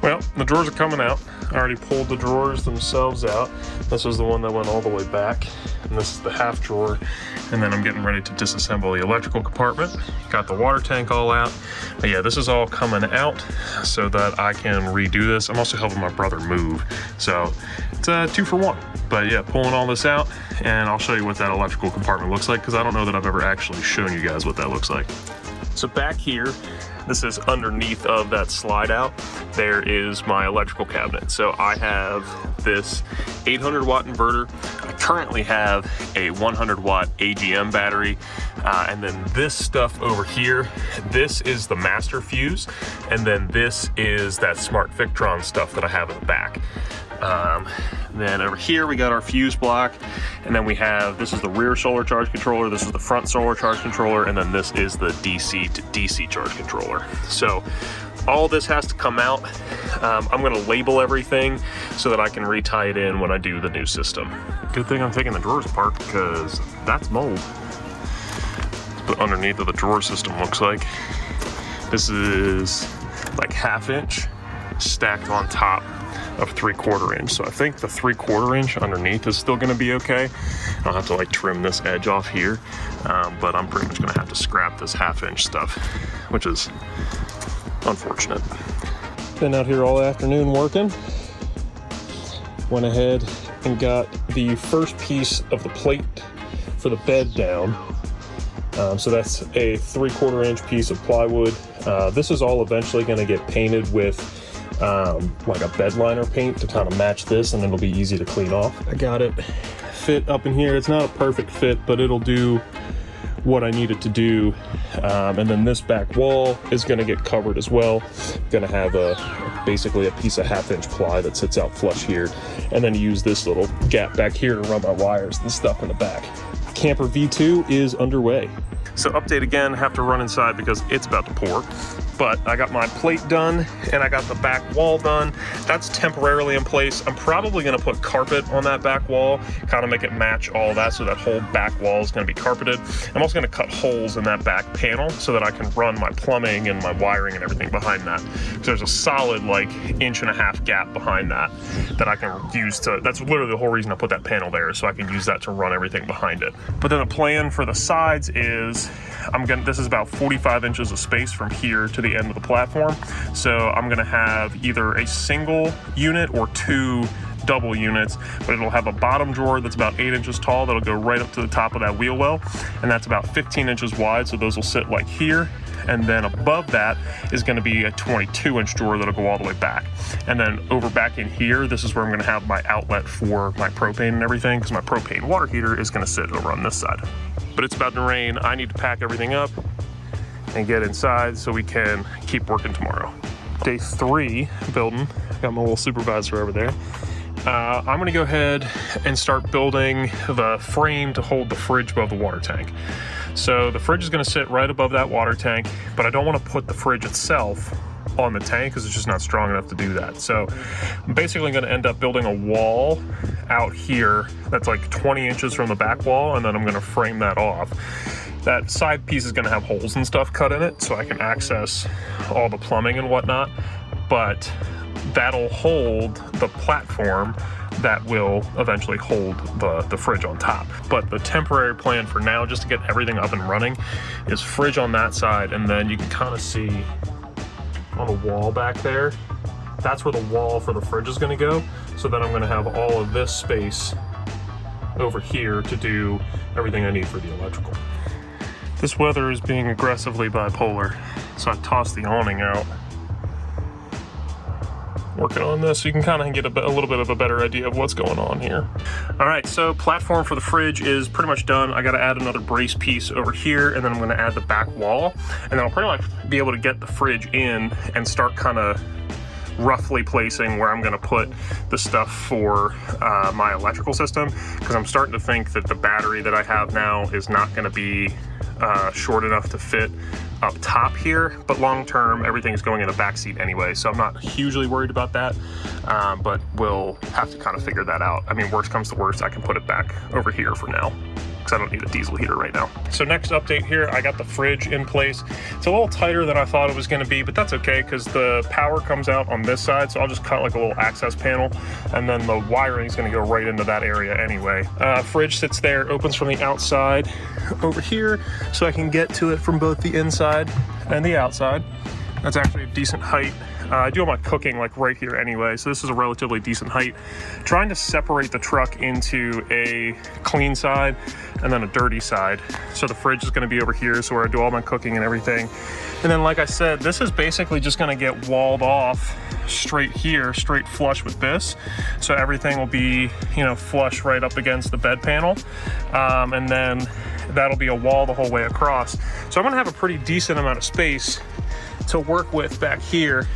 Well, the drawers are coming out. I already pulled the drawers themselves out. This was the one that went all the way back, and this is the half drawer. And then I'm getting ready to disassemble the electrical compartment. Got the water tank all out. But yeah, this is all coming out so that I can redo this. I'm also helping my brother move, so it's a 2 for 1. But yeah, pulling all this out, and I'll show you what that electrical compartment looks like, because I don't know that I've ever actually shown you guys what that looks like. So back here, this is underneath of that slide out, there is my electrical cabinet. So I have this 800 watt inverter. I currently have a 100 watt AGM battery. And then this stuff over here, this is the master fuse. And then this is that smart Victron stuff that I have in the back. Then over here we got our fuse block, and then we have, this is the rear solar charge controller, this is the front solar charge controller, and then this is the DC to DC charge controller. So all this has to come out. I'm gonna label everything so that I can retie it in when I do the new system. Good thing I'm taking the drawers apart, because that's mold. That's what underneath of the drawer system looks like. This is like 1/2 inch stacked on top of 3/4 inch. So I think the 3/4 inch underneath is still gonna be okay. I'll have to like trim this edge off here, but I'm pretty much gonna have to scrap this 1/2 inch stuff, which is unfortunate. Been out here all afternoon working. Went ahead and got the first piece of the plate for the bed down. So that's a 3/4 inch piece of plywood. This is all eventually gonna get painted with like a bed liner paint to kind of match this, and it'll be easy to clean off. I got it fit up in here. It's not a perfect fit, but it'll do what I need it to do. And then this back wall is going to get covered as well. Going to have basically a piece of 1/2 inch ply that sits out flush here, and then use this little gap back here to run my wires and stuff in the back. Camper V2 is underway. So update again, have to run inside because it's about to pour. But I got my plate done, and I got the back wall done. That's temporarily in place. I'm probably gonna put carpet on that back wall, kind of make it match all that, so that whole back wall is gonna be carpeted. I'm also gonna cut holes in that back panel so that I can run my plumbing and my wiring and everything behind that. So there's a solid like 1.5 inch gap behind that I can use to, that's literally the whole reason I put that panel there, so I can use that to run everything behind it. But then the plan for the sides is, this is about 45 inches of space from here to the end of the platform. So I'm gonna have either a single unit or 2 double units, but it'll have a bottom drawer that's about 8 inches tall that'll go right up to the top of that wheel well, and that's about 15 inches wide, so those will sit like here. And then above that is going to be a 22 inch drawer that'll go all the way back. And then over back in here, this is where I'm going to have my outlet for my propane and everything, because my propane water heater is going to sit over on this side. But it's about to rain. I need to pack everything up and get inside so we can keep working tomorrow. Day 3 building. Got my little supervisor over there. I'm gonna go ahead and start building the frame to hold the fridge above the water tank. So the fridge is gonna sit right above that water tank, but I don't wanna put the fridge itself on the tank because it's just not strong enough to do that. So I'm basically gonna end up building a wall out here that's like 20 inches from the back wall, and then I'm gonna frame that off. That side piece is gonna have holes and stuff cut in it so I can access all the plumbing and whatnot, but that'll hold the platform that will eventually hold the fridge on top. But the temporary plan for now, just to get everything up and running, is fridge on that side, and then you can kind of see on the wall back there, that's where the wall for the fridge is gonna go. So then I'm gonna have all of this space over here to do everything I need for the electrical. This weather is being aggressively bipolar, so I tossed the awning out. Working on this so you can kind of get a little bit of a better idea of what's going on here. All right, so platform for the fridge is pretty much done. I got to add another brace piece over here, and then I'm going to add the back wall, and then I'll pretty much be able to get the fridge in and start kind of roughly placing where I'm going to put the stuff for my electrical system, because I'm starting to think that the battery that I have now is not going to be short enough to fit up top here, but long term everything is going in the back seat anyway, so I'm not hugely worried about that, but we'll have to kind of figure that out. I mean, worst comes to worst, I can put it back over here for now. because I don't need a diesel heater right now. So next update here, I got the fridge in place. It's a little tighter than I thought it was going to be, but that's okay because the power comes out on this side, so I'll just cut like a little access panel, and then the wiring is going to go right into that area anyway. Fridge sits there, opens from the outside over here, so I can get to it from both the inside and the outside. That's actually a decent height. I do all my cooking like right here anyway, so this is a relatively decent height. Trying to separate the truck into a clean side and then a dirty side. So the fridge is gonna be over here, so where I do all my cooking and everything. And then like I said, this is basically just gonna get walled off straight here, straight flush with this. So everything will be, you know, flush right up against the bed panel. And then that'll be a wall the whole way across. So I'm gonna have a pretty decent amount of space to work with back here.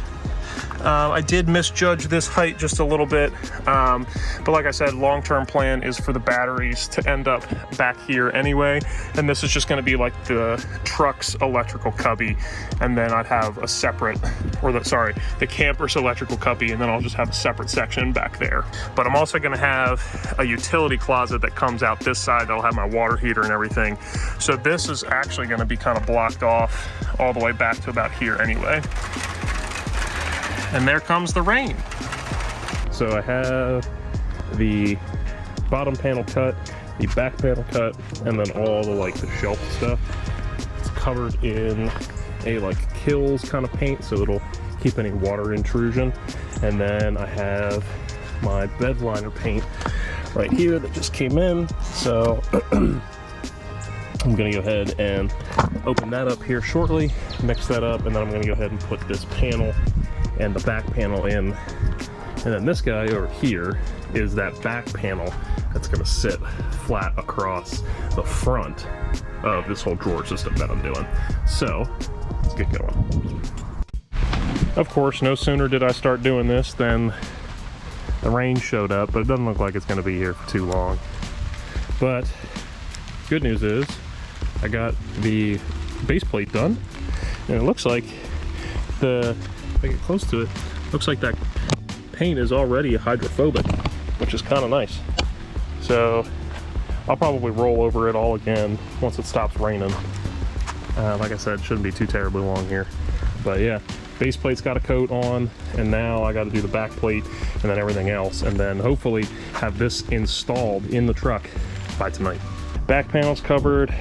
I did misjudge this height just a little bit, but like I said, long-term plan is for the batteries to end up back here anyway, and this is just going to be like the truck's electrical cubby, and then I'd have a separate, or the camper's electrical cubby, and then I'll just have a separate section back there. But I'm also going to have a utility closet that comes out this side that'll have my water heater and everything, so this is actually going to be kind of blocked off all the way back to about here anyway. And there comes the rain. So I have the bottom panel cut, the back panel cut, and then all the like the shelf stuff. It's covered in a like Kills kind of paint, so it'll keep any water intrusion. And then I have my bed liner paint right here that just came in. So I'm gonna go ahead and open that up here shortly, mix that up, and then I'm gonna go ahead and put this panel and the back panel in. And then this guy over here is that back panel that's gonna sit flat across the front of this whole drawer system that I'm doing. So let's get going. Of course, no sooner did I start doing this than the rain showed up, but it doesn't look like it's gonna be here for too long. But good news is I got the base plate done, and it looks like if I get close to it, looks like that paint is already hydrophobic, which is kind of nice. So I'll probably roll over it all again once it stops raining. Like I said, shouldn't be too terribly long here. But yeah, base plate's got a coat on, and now I got to do the back plate and then everything else, and then hopefully have this installed in the truck by tonight. Back panel's covered,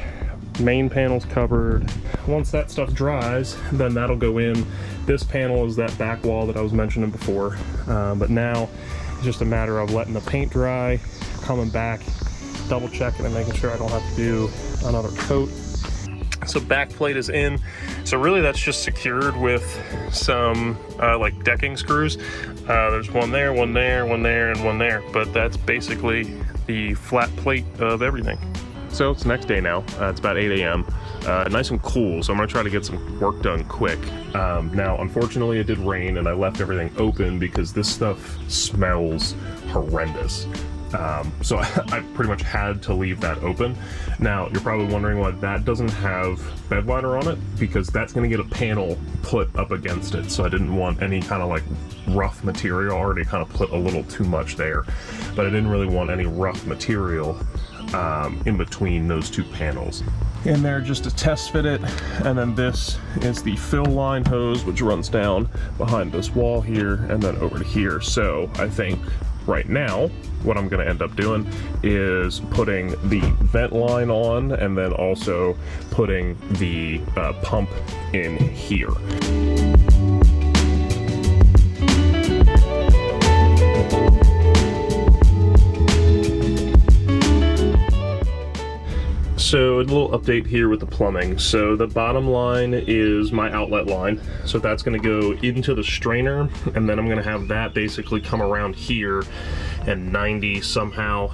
main panel's covered. Once that stuff dries, then that'll go in. This panel is that back wall that I was mentioning before, but now it's just a matter of letting the paint dry, coming back, double checking and making sure I don't have to do another coat. So back plate is in. So really that's just secured with some like decking screws. There's one there, one there, one there, and one there, but that's basically the flat plate of everything. So it's the next day now. It's about 8 a.m. Nice and cool, so I'm gonna try to get some work done quick. Now, unfortunately, it did rain and I left everything open because this stuff smells horrendous. So I pretty much had to leave that open. Now, you're probably wondering why that doesn't have bed liner on it, because that's gonna get a panel put up against it. So I didn't want any kind of like rough material. I already kind of put a little too much there, but I didn't really want any rough material in between those two panels. In there just to test fit it, and then this is the fill line hose which runs down behind this wall here and then over to here. So I think right now what I'm going to end up doing is putting the vent line on, and then also putting the pump in here. So a little update here with the plumbing. So the bottom line is my outlet line. So that's gonna go into the strainer, and then I'm gonna have that basically come around here and 90 somehow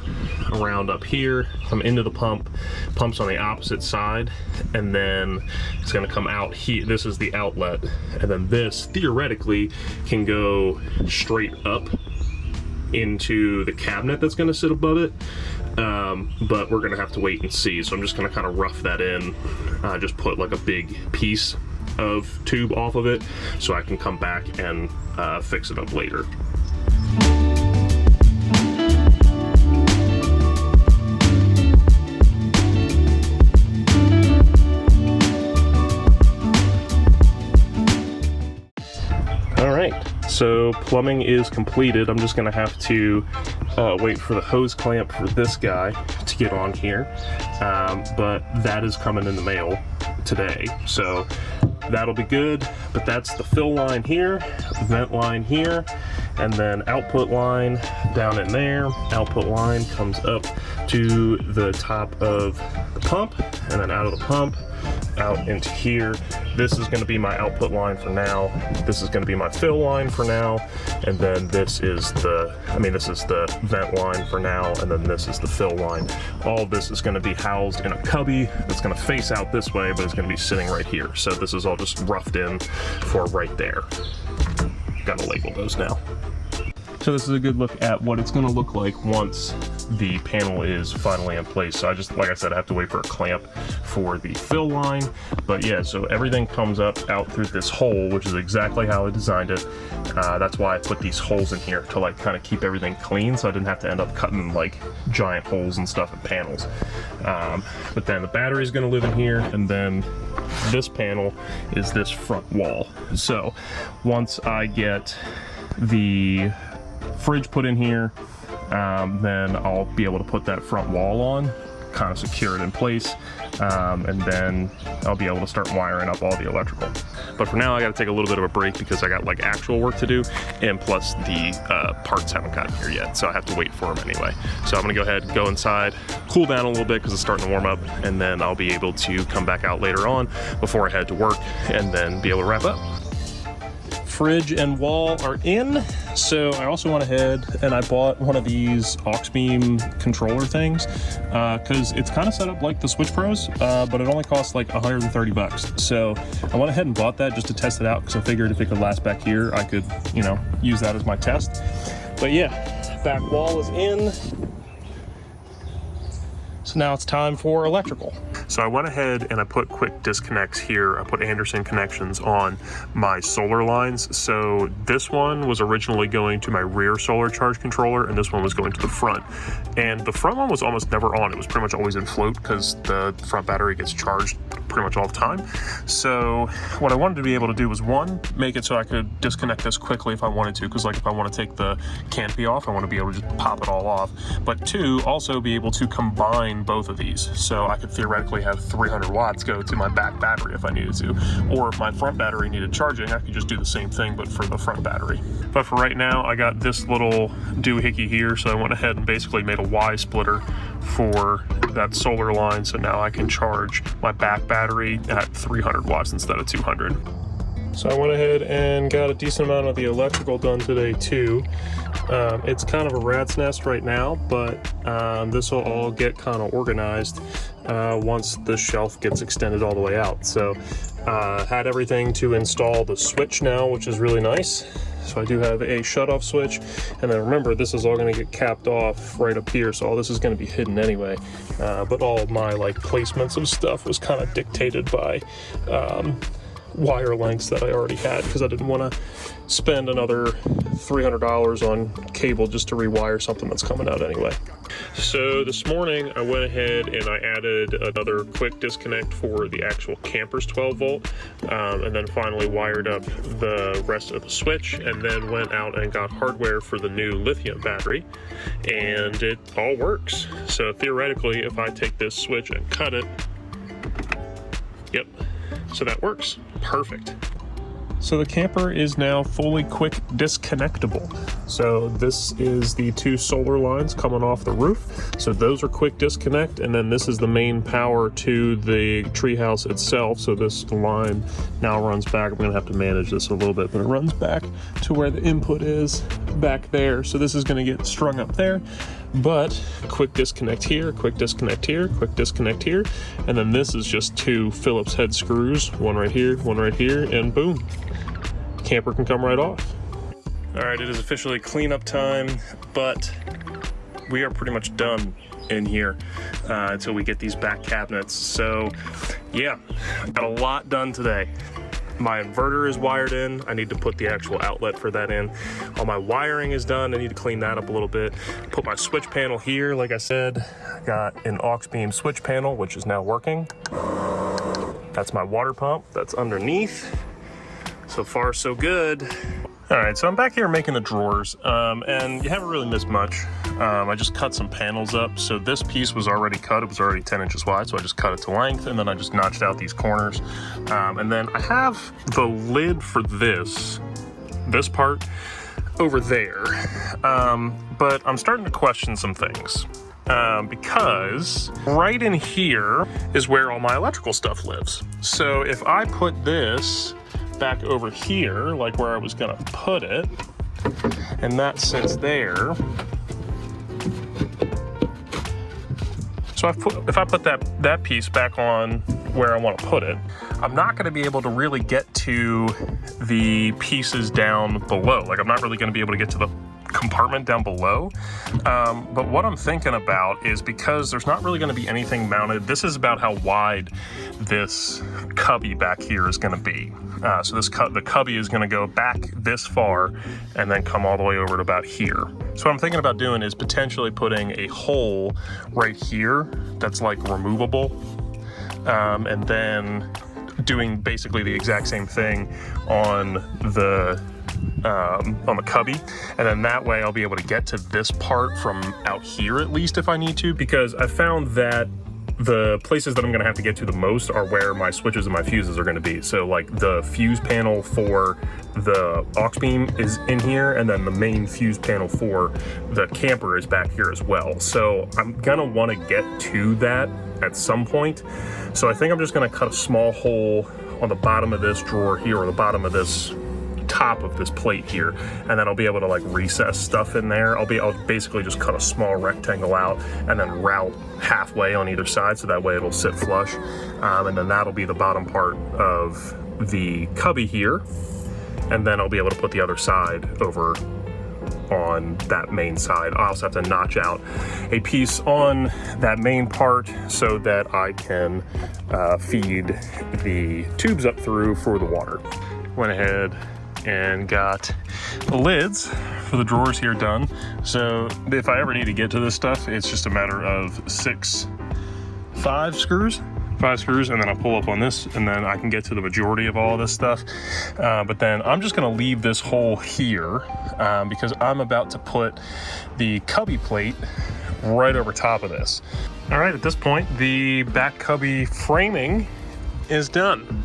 around up here, come into the pump. Pump's on the opposite side, and then it's gonna come out here. This is the outlet, and then this theoretically can go straight up into the cabinet that's going to sit above it, but we're going to have to wait and see. So I'm just going to kind of rough that in, just put like a big piece of tube off of it so I can come back and fix it up later. So plumbing is completed. I'm just gonna have to wait for the hose clamp for this guy to get on here, but that is coming in the mail today, so that'll be good. But that's the fill line here, vent line here, and then output line down in there. Output line comes up to the top of the pump, and then out of the pump out into here. This is going to be my output line for now. This is going to be my fill line for now, and then this is the vent line for now, and then this is the fill line. All of this is going to be housed in a cubby that's going to face out this way, but it's going to be sitting right here. So this is all just roughed in for right there. Got to label those now. So this is a good look at what it's going to look like once the panel is finally in place. So like I said, I have to wait for a clamp for the fill line. But yeah, so everything comes up out through this hole, which is exactly how I designed it. That's why I put these holes in here to like kind of keep everything clean, so I didn't have to end up cutting like giant holes and stuff in panels. But then the battery is going to live in here, and then this panel is this front wall. So once I get the fridge put in here, then I'll be able to put that front wall on, kind of secure it in place, and then I'll be able to start wiring up all the electrical. But for now, I got to take a little bit of a break because I got like actual work to do, and plus the parts haven't gotten here yet, so I have to wait for them anyway. So I'm gonna go ahead and go inside, cool down a little bit because it's starting to warm up, and then I'll be able to come back out later on before I head to work, and then be able to wrap up. Fridge and wall are in, so I also went ahead and I bought one of these aux beam controller things because it's kind of set up like the Switch Pros, but it only costs like 130 bucks. So I went ahead and bought that just to test it out because I figured if it could last back here, I could, you know, use that as my test. But yeah, back wall is in. So now it's time for electrical. So I went ahead and I put quick disconnects here. I put Anderson connections on my solar lines. So this one was originally going to my rear solar charge controller, and this one was going to the front. And the front one was almost never on. It was pretty much always in float because the front battery gets charged pretty much all the time. So what I wanted to be able to do was, one, make it so I could disconnect this quickly if I wanted to, because like if I want to take the canopy off, I want to be able to just pop it all off. But two, also be able to combine both of these. So I could theoretically have 300 watts go to my back battery if I needed to. Or if my front battery needed charging, I could just do the same thing, but for the front battery. But for right now, I got this little doohickey here, so I went ahead and basically made a Y splitter for that solar line, so now I can charge my back battery at 300 watts instead of 200. So I went ahead and got a decent amount of the electrical done today too. It's kind of a rat's nest right now, but this will all get kind of organized once the shelf gets extended all the way out. So had everything to install the switch now, which is really nice. So I do have a shutoff switch, and then remember, this is all going to get capped off right up here, so all this is going to be hidden anyway. But all of my like placements of stuff was kind of dictated by wire lengths that I already had, because I didn't want to spend another $300 on cable just to rewire something that's coming out anyway. So this morning I went ahead and I added another quick disconnect for the actual camper's 12 volt, and then finally wired up the rest of the switch, and then went out and got hardware for the new lithium battery, and it all works. So theoretically, if I take this switch and cut it, yep, so that works perfect. So the camper is now fully quick disconnectable. So this is the two solar lines coming off the roof. So those are quick disconnect, and then this is the main power to the treehouse itself. So this line now runs back. I'm gonna have to manage this a little bit, but it runs back to where the input is back there. So this is gonna get strung up there, but quick disconnect here, quick disconnect here, quick disconnect here. And then this is just two Phillips head screws, one right here, and boom. Camper can come right off. All right, it is officially cleanup time, but we are pretty much done in here until we get these back cabinets. So yeah, got a lot done today. My inverter is wired in. I need to put the actual outlet for that in. All my wiring is done. I need to clean that up a little bit. Put my switch panel here. Like I said, I got an aux beam switch panel, which is now working. That's my water pump that's underneath. So far, so good. All right, so I'm back here making the drawers, and you haven't really missed much. I just cut some panels up. So this piece was already cut. It was already 10 inches wide, so I just cut it to length, and then I just notched out these corners. And then I have the lid for this part over there. But I'm starting to question some things. Because right in here is where all my electrical stuff lives. So if I put this back over here, like where I was gonna put it, and that sits there. So if I put that piece back on where I want to put it, I'm not going to be able to really get to the pieces down below. Like, I'm not really going to be able to get to the compartment down below. But what I'm thinking about is, because there's not really going to be anything mounted, this is about how wide this cubby back here is going to be. So the cubby is going to go back this far and then come all the way over to about here. So what I'm thinking about doing is potentially putting a hole right here that's like removable, and then doing basically the exact same thing on the cubby, and then that way I'll be able to get to this part from out here, at least if I need to, because I found that the places that I'm going to have to get to the most are where my switches and my fuses are going to be. So like the fuse panel for the aux beam is in here, and then the main fuse panel for the camper is back here as well. So I'm going to want to get to that at some point. So I think I'm just going to cut a small hole on the bottom of this drawer here, or the bottom of this top of this plate here, and then I'll be able to like recess stuff in there. I'll basically just cut a small rectangle out and then route halfway on either side, so that way it'll sit flush, and then that'll be the bottom part of the cubby here, and then I'll be able to put the other side over on that main side. I also have to notch out a piece on that main part so that I can feed the tubes up through for the water. Went ahead and got the lids for the drawers here done. So if I ever need to get to this stuff, it's just a matter of 5 screws, and then I pull up on this, and then I can get to the majority of all this stuff. But then I'm just gonna leave this hole here because I'm about to put the cubby plate right over top of this. All right, at this point, the back cubby framing is done.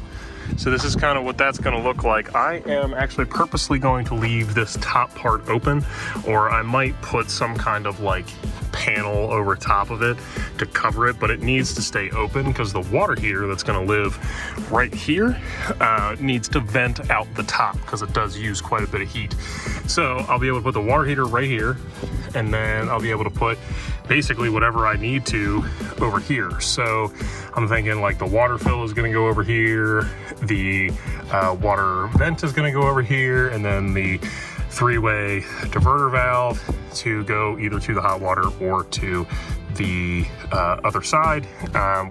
So this is kind of what that's going to look like. I am actually purposely going to leave this top part open, or I might put some kind of like panel over top of it to cover it, but it needs to stay open because the water heater that's going to live right here needs to vent out the top because it does use quite a bit of heat. So I'll be able to put the water heater right here, and then I'll be able to put basically whatever I need to over here. So I'm thinking like the water fill is going to go over here, the water vent is going to go over here, and then the 3-way diverter valve to go either to the hot water or to the other side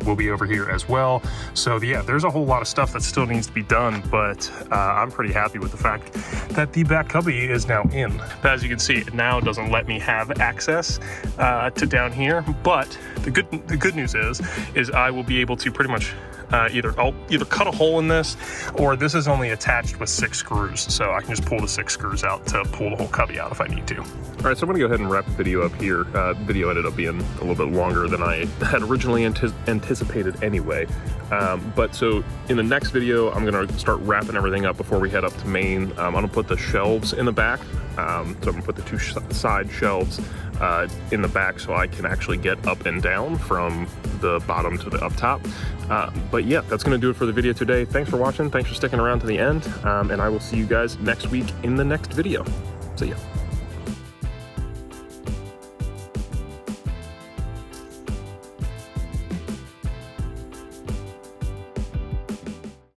will be over here as well. So yeah, there's a whole lot of stuff that still needs to be done, but I'm pretty happy with the fact that the back cubby is now in. But as you can see, it now doesn't let me have access to down here, but the good news is I will be able to pretty much I'll either cut a hole in this, or this is only attached with 6 screws, so I can just pull the 6 screws out to pull the whole cubby out if I need to. All right, so I'm gonna go ahead and wrap the video up here. The video ended up being a little bit longer than I had originally anticipated anyway. But so in the next video, I'm gonna start wrapping everything up before we head up to Maine. I'm gonna put the shelves in the back. So I'm gonna put the 2 side shelves in the back so I can actually get up and down from the bottom to the up top. But yeah, that's gonna do it for the video today. Thanks for watching, thanks for sticking around to the end, and I will see you guys next week in the next video. See ya.